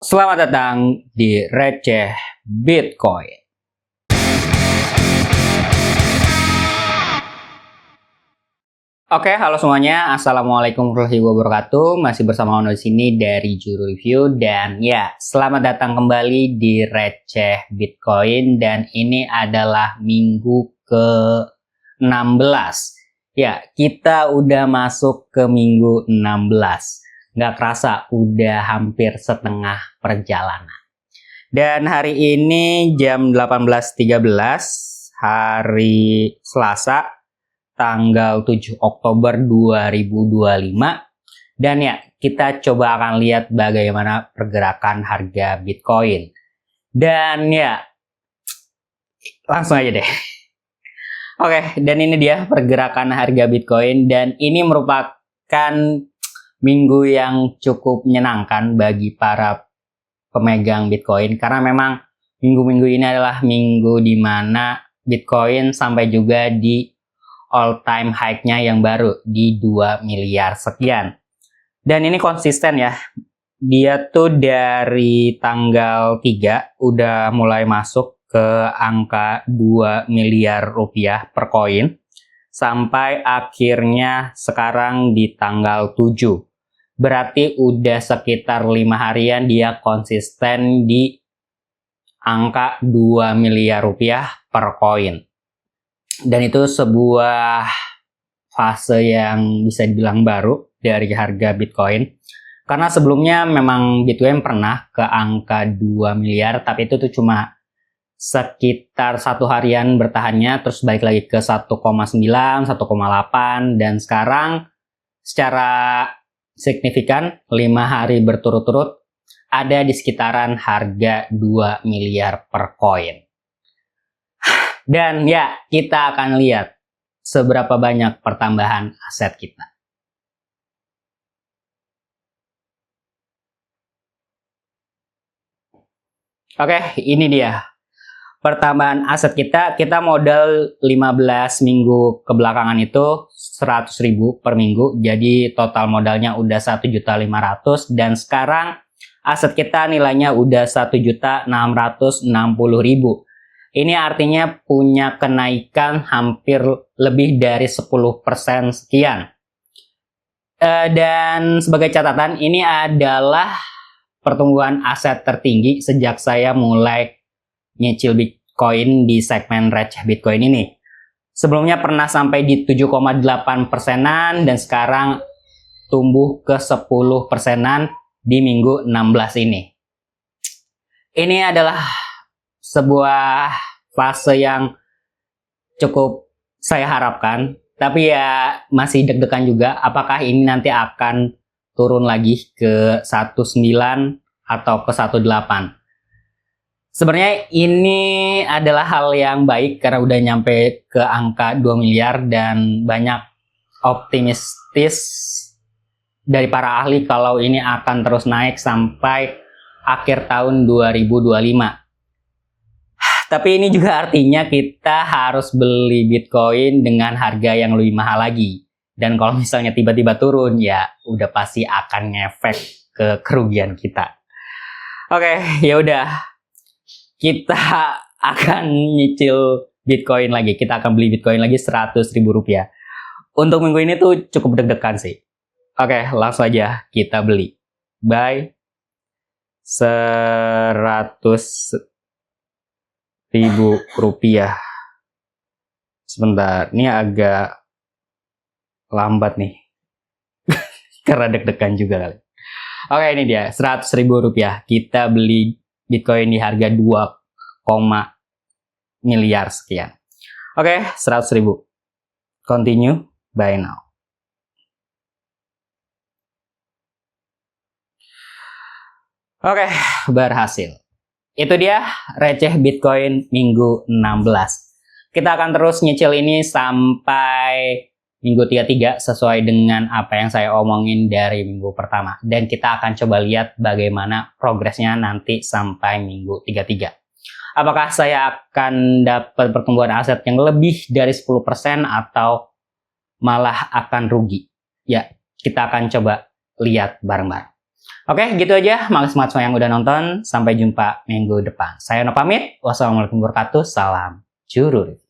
Selamat datang di Receh Bitcoin. Oke, halo semuanya. Assalamualaikum warahmatullahi wabarakatuh. Masih bersama Ono di sini dari Juru Review dan ya, selamat datang kembali di Receh Bitcoin dan ini adalah minggu ke-16. Ya, kita udah masuk ke minggu 16. Nggak kerasa udah hampir setengah perjalanan. Dan hari ini jam 18.13 hari Selasa tanggal 7 Oktober 2025 dan ya kita coba akan lihat bagaimana pergerakan harga Bitcoin. Dan ya langsung aja deh. Oke, dan ini dia pergerakan harga Bitcoin dan ini merupakan minggu yang cukup menyenangkan bagi para pemegang Bitcoin karena memang minggu-minggu ini adalah minggu di mana Bitcoin sampai juga di all time high-nya yang baru di 2 miliar sekian. Dan ini konsisten ya. Dia tuh dari tanggal 3 udah mulai masuk ke angka 2 miliar rupiah per koin sampai akhirnya sekarang di tanggal 7. Berarti udah sekitar 5 harian dia konsisten di angka 2 miliar rupiah per koin. Dan itu sebuah fase yang bisa dibilang baru dari harga Bitcoin. Karena sebelumnya memang Bitcoin pernah ke angka 2 miliar, tapi itu tuh cuma sekitar 1 harian bertahannya, terus balik lagi ke 1,9, 1,8, dan sekarang secara signifikan 5 hari berturut-turut ada di sekitaran harga 2 miliar per koin. Dan ya, kita akan lihat seberapa banyak pertambahan aset kita. Oke, ini dia. Pertambahan aset kita modal 15 minggu kebelakangan itu 100.000 per minggu. Jadi total modalnya udah 1.500.000 dan sekarang aset kita nilainya udah 1.660.000. Ini artinya punya kenaikan hampir lebih dari 10% sekian. Dan sebagai catatan, ini adalah pertumbuhan aset tertinggi sejak saya mulai nyicil Bitcoin di segmen Receh Bitcoin ini. Sebelumnya pernah sampai di 7,8%-an dan sekarang tumbuh ke 10%-an di minggu 16 ini. Ini adalah sebuah fase yang cukup saya harapkan, tapi ya masih deg-degan juga apakah ini nanti akan turun lagi ke 19 atau ke 18. Sebenarnya ini adalah hal yang baik karena udah nyampe ke angka 2 miliar dan banyak optimistis dari para ahli kalau ini akan terus naik sampai akhir tahun 2025. Tapi ini juga artinya kita harus beli Bitcoin dengan harga yang lebih mahal lagi. Dan kalau misalnya tiba-tiba turun ya udah pasti akan ngefek ke kerugian kita. Oke, ya udah. Kita akan nyicil Bitcoin lagi. Kita akan beli Bitcoin lagi 100.000 rupiah. Untuk minggu ini tuh cukup deg-degan sih. Oke, langsung aja kita beli. Buy 100.000 rupiah. Sebentar, ini agak lambat nih. Karena deg-degan juga kali. Oke, ini dia 100.000 rupiah. Kita beli Bitcoin di harga 2, miliar sekian. Oke, 100.000. Continue, buy now. Oke, berhasil. Itu dia receh Bitcoin minggu 16. Kita akan terus nyicil ini sampai minggu 33 sesuai dengan apa yang saya omongin dari minggu pertama. Dan kita akan coba lihat bagaimana progresnya nanti sampai minggu 33. Apakah saya akan dapat pertumbuhan aset yang lebih dari 10% atau malah akan rugi? Ya, kita akan coba lihat bareng-bareng. Oke, gitu aja. Makasih banget semua yang udah nonton. Sampai jumpa minggu depan. Saya No pamit. Wassalamualaikum warahmatullahi wabarakatuh. Salam Juru Review.